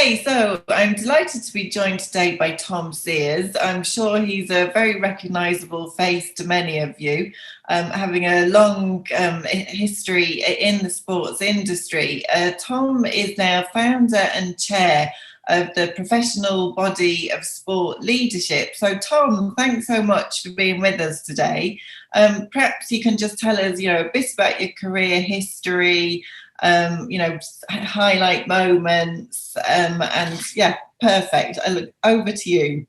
Okay, so I'm delighted to be joined today by Tom Sears. I'm sure he's a very recognisable face to many of you, having a long history in the sports industry. Tom is now founder and chair of the professional body of sport leadership. So Tom, thanks so much for being with us today. Perhaps you can just tell us, a bit about your career history, highlight moments, and yeah, perfect. Over to you.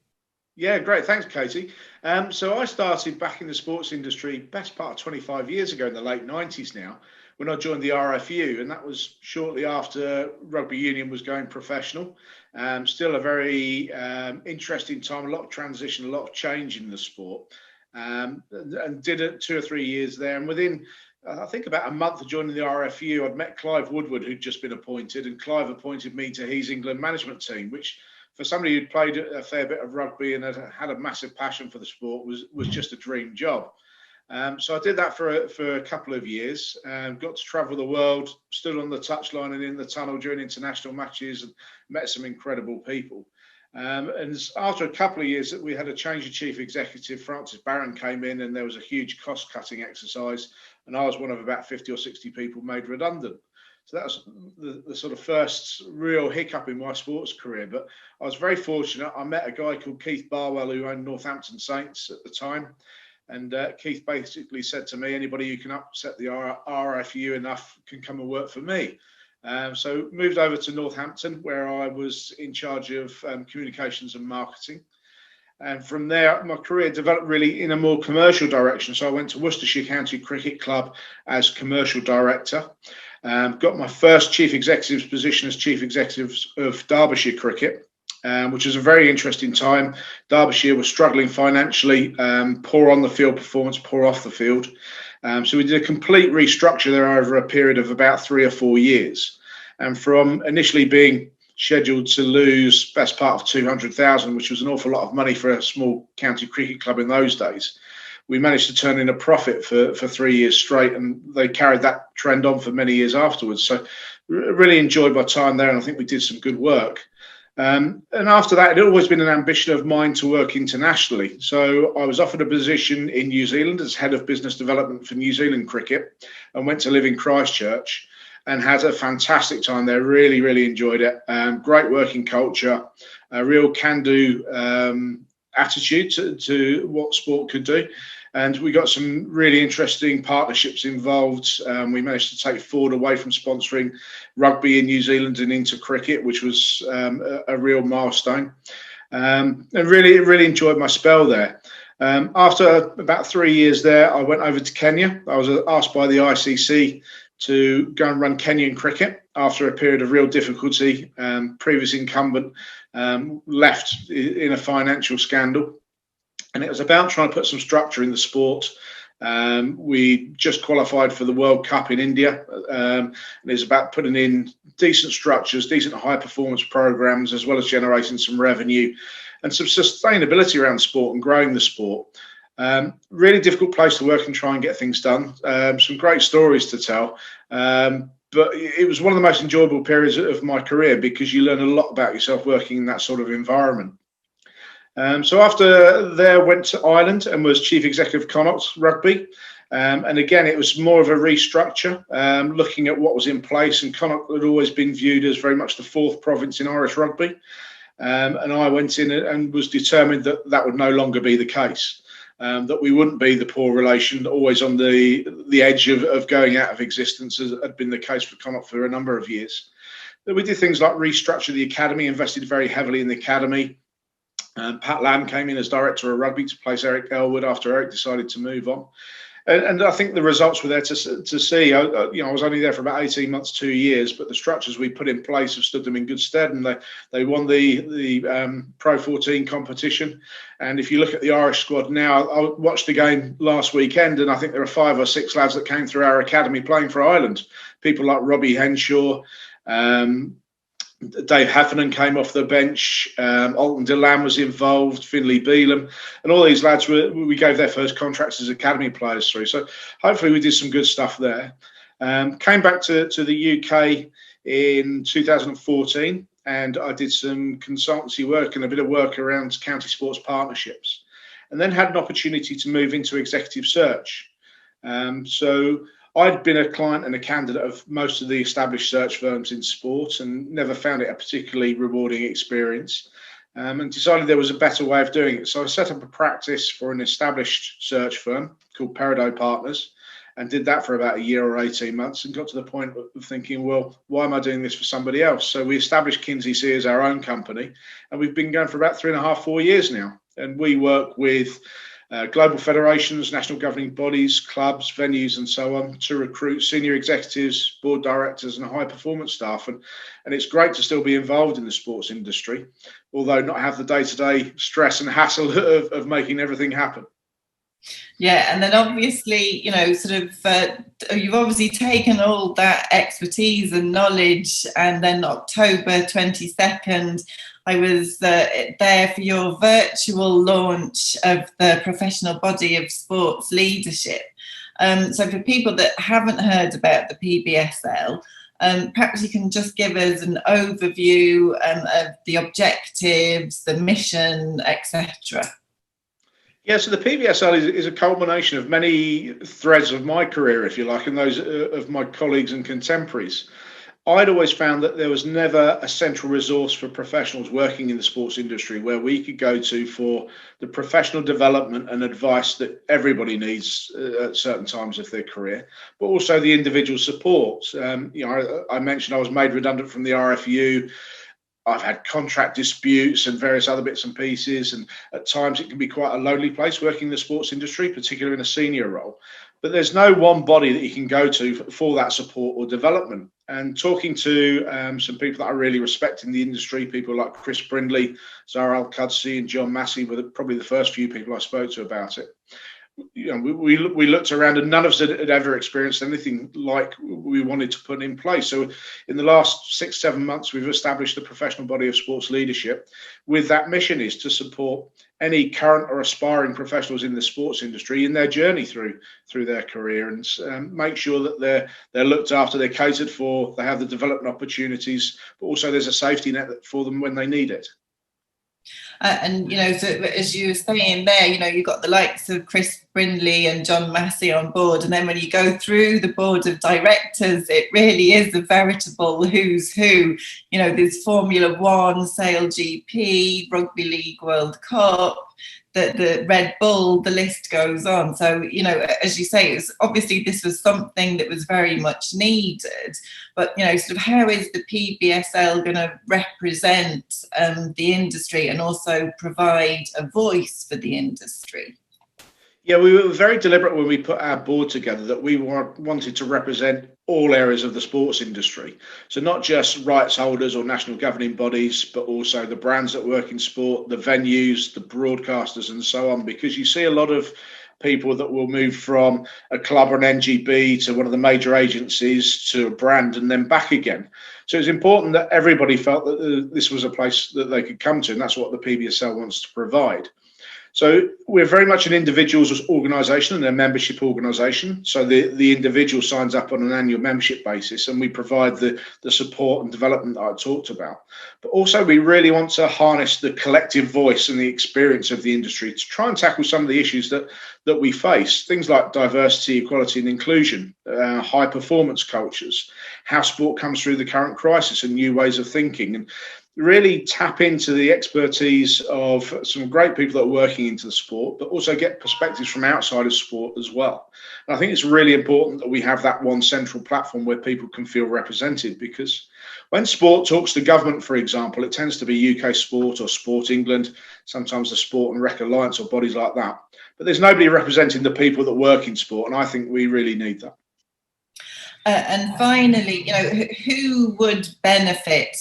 Yeah, great. Thanks, Katie. So I started back in the sports industry best part of 25 years ago in the late 90s now, when I joined the RFU, and that was shortly after rugby union was going professional. Still a very interesting time, a lot of transition, a lot of change in the sport, and did it 2 or 3 years there. And within, I think, about a month of joining the RFU, I'd met Clive Woodward, who'd just been appointed, and Clive appointed me to his England management team, which for somebody who'd played a fair bit of rugby and had a massive passion for the sport was just a dream job. So I did that for a couple of years, got to travel the world, stood on the touchline and in the tunnel during international matches, and met some incredible people. And after a couple of years, we had a change of chief executive. Francis Barron came in, and there was a huge cost-cutting exercise, and I was one of about 50 or 60 people made redundant. So that was the sort of first real hiccup in my sports career. But I was very fortunate. I met a guy called Keith Barwell, who owned Northampton Saints at the time. And Keith basically said to me, anybody who can upset the RFU enough can come and work for me. So moved over to Northampton, where I was in charge of communications and marketing. And from there, my career developed really in a more commercial direction. So I went to Worcestershire County Cricket Club as commercial director. Got my first chief executive's position as chief executive of Derbyshire Cricket, which was a very interesting time. Derbyshire was struggling financially, poor on the field performance, poor off the field. So we did a complete restructure there over a period of about 3 or 4 years. And from initially being scheduled to lose best part of 200,000, which was an awful lot of money for a small county cricket club in those days, we managed to turn in a profit for 3 years straight, and they carried that trend on for many years afterwards. So really enjoyed my time there, and I think we did some good work. And after that, it had always been an ambition of mine to work internationally. So I was offered a position in New Zealand as head of business development for New Zealand cricket, and went to live in Christchurch and had a fantastic time there. Really, really enjoyed it. Great working culture, a real can-do attitude to what sport could do. And we got some really interesting partnerships involved. We managed to take Ford away from sponsoring rugby in New Zealand and into cricket, which was a real milestone. And really, really enjoyed my spell there. After about 3 years there, I went over to Kenya. I was asked by the ICC to go and run Kenyan cricket after a period of real difficulty. Previous incumbent left in a financial scandal. And it was about trying to put some structure in the sport. We just qualified for the World Cup in India. And it's about putting in decent structures, decent high performance programs, as well as generating some revenue and some sustainability around sport and growing the sport. Really difficult place to work and try and get things done. Some great stories to tell. But it was one of the most enjoyable periods of my career, because you learn a lot about yourself working in that sort of environment. So after there, went to Ireland and was chief executive of Connacht Rugby. And again, it was more of a restructure, looking at what was in place. And Connacht had always been viewed as very much the fourth province in Irish rugby. And I went in and was determined that that would no longer be the case. That we wouldn't be the poor relation, always on the edge of going out of existence, as had been the case for Connacht for a number of years. But we did things like restructure the academy, invested very heavily in the academy. Pat Lamb came in as director of rugby to place Eric Elwood after Eric decided to move on. And I think the results were there to see. I was only there for about 18 months, 2 years, but the structures we put in place have stood them in good stead. And they won the Pro 14 competition. And if you look at the Irish squad now, I watched the game last weekend, and I think there are 5 or 6 lads that came through our academy playing for Ireland. People like Robbie Henshaw, Dave Heffernan came off the bench, Alton Delam was involved, Finlay Beelum, and all these lads, we gave their first contracts as academy players through. So hopefully we did some good stuff there. Came back to the UK in 2014 and I did some consultancy work and a bit of work around county sports partnerships, and then had an opportunity to move into executive search. So I'd been a client and a candidate of most of the established search firms in sport and never found it a particularly rewarding experience, and decided there was a better way of doing it. So I set up a practice for an established search firm called Peridot Partners, and did that for about a year or 18 months, and got to the point of thinking, well, why am I doing this for somebody else? So we established Kinsey Sears, our own company, and we've been going for about 3.5, 4 years now. And we work with global federations, national governing bodies, clubs, venues, and so on to recruit senior executives, board directors, and high performance staff. And it's great to still be involved in the sports industry, although not have the day-to-day stress and hassle of making everything happen. Yeah, and then obviously, you've obviously taken all that expertise and knowledge, and then October 22nd, I was there for your virtual launch of the Professional Body of Sports Leadership. So for people that haven't heard about the PBSL, perhaps you can just give us an overview of the objectives, the mission, etc. Yeah, so the PBSL is a culmination of many threads of my career, if you like, and those of my colleagues and contemporaries. I'd always found that there was never a central resource for professionals working in the sports industry where we could go to for the professional development and advice that everybody needs at certain times of their career, but also the individual support. I mentioned I was made redundant from the RFU. I've had contract disputes and various other bits and pieces, and at times it can be quite a lonely place working in the sports industry, particularly in a senior role. But there's no one body that you can go to for that support or development. And talking to some people that I really respect in the industry, people like Chris Brindley, Zarah Al-Kudcy, and John Massie were probably the first few people I spoke to about it. We looked around and none of us had ever experienced anything like we wanted to put in place. So in the last 6-7 months, we've established the Professional Body of Sports Leadership with that mission is to support any current or aspiring professionals in the sports industry in their journey through their career, and make sure that they're looked after, they're catered for, they have the development opportunities, but also there's a safety net for them when they need it. And so as you were saying there, you've got the likes of Chris Brindley and John Massie on board, and then when you go through the board of directors, it really is a veritable who's who. There's Formula One, SailGP, Rugby League World Cup, the Red Bull, the list goes on. So, as you say, obviously this was something that was very much needed, but, how is the PBSL going to represent the industry and also provide a voice for the industry? Yeah, we were very deliberate when we put our board together that we wanted to represent all areas of the sports industry. So not just rights holders or national governing bodies, but also the brands that work in sport, the venues, the broadcasters, and so on, because you see a lot of people that will move from a club or an NGB to one of the major agencies to a brand and then back again. So it's important that everybody felt that this was a place that they could come to, and that's what the PBSL wants to provide. So we're very much an individuals organisation and a membership organisation. So the individual signs up on an annual membership basis, and we provide the support and development that I talked about. But also we really want to harness the collective voice and the experience of the industry to try and tackle some of the issues that we face. Things like diversity, equality and inclusion, high performance cultures, how sport comes through the current crisis and new ways of thinking, and really tap into the expertise of some great people that are working into the sport, but also get perspectives from outside of sport as well. And I think it's really important that we have that one central platform where people can feel represented, because when sport talks to government, for example, it tends to be UK Sport or Sport England, sometimes the Sport and Rec Alliance or bodies like that. But there's nobody representing the people that work in sport, and I think we really need that. And finally, who would benefit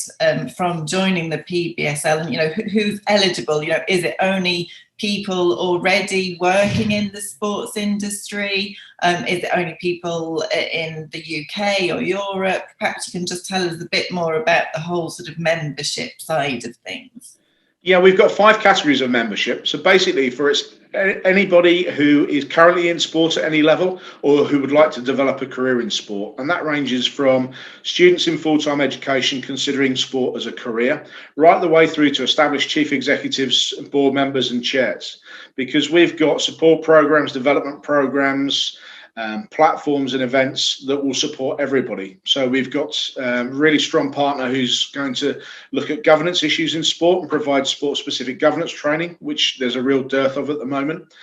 from joining the PBSL, and who's eligible? Is it only people already working in the sports industry? Is it only people in the UK or Europe? Perhaps you can just tell us a bit more about the whole sort of membership side of things. Yeah, we've got 5 categories of membership. So basically, anybody who is currently in sport at any level or who would like to develop a career in sport. And that ranges from students in full-time education considering sport as a career, right the way through to established chief executives, board members and chairs. Because we've got support programs, development programs, platforms and events that will support everybody. So we've got a really strong partner who's going to look at governance issues in sport and provide sport-specific governance training, which there's a real dearth of at the moment.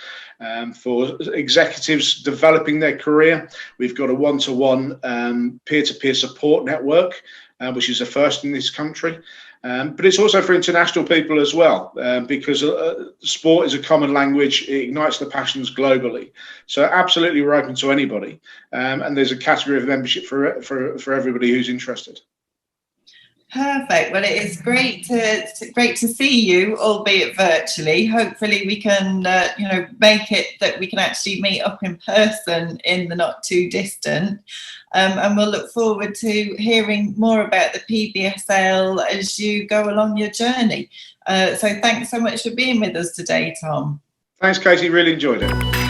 For executives developing their career, we've got a one-to-one peer-to-peer support network, which is a first in this country. But it's also for international people as well, because sport is a common language. It ignites the passions globally. So absolutely, we're open to anybody. And there's a category of membership for everybody who's interested. Perfect. Well, it is great to see you, albeit virtually. Hopefully, we can make it that we can actually meet up in person in the not too distant. And we'll look forward to hearing more about the PBSL as you go along your journey. So thanks so much for being with us today, Tom. Thanks, Katie. Really enjoyed it.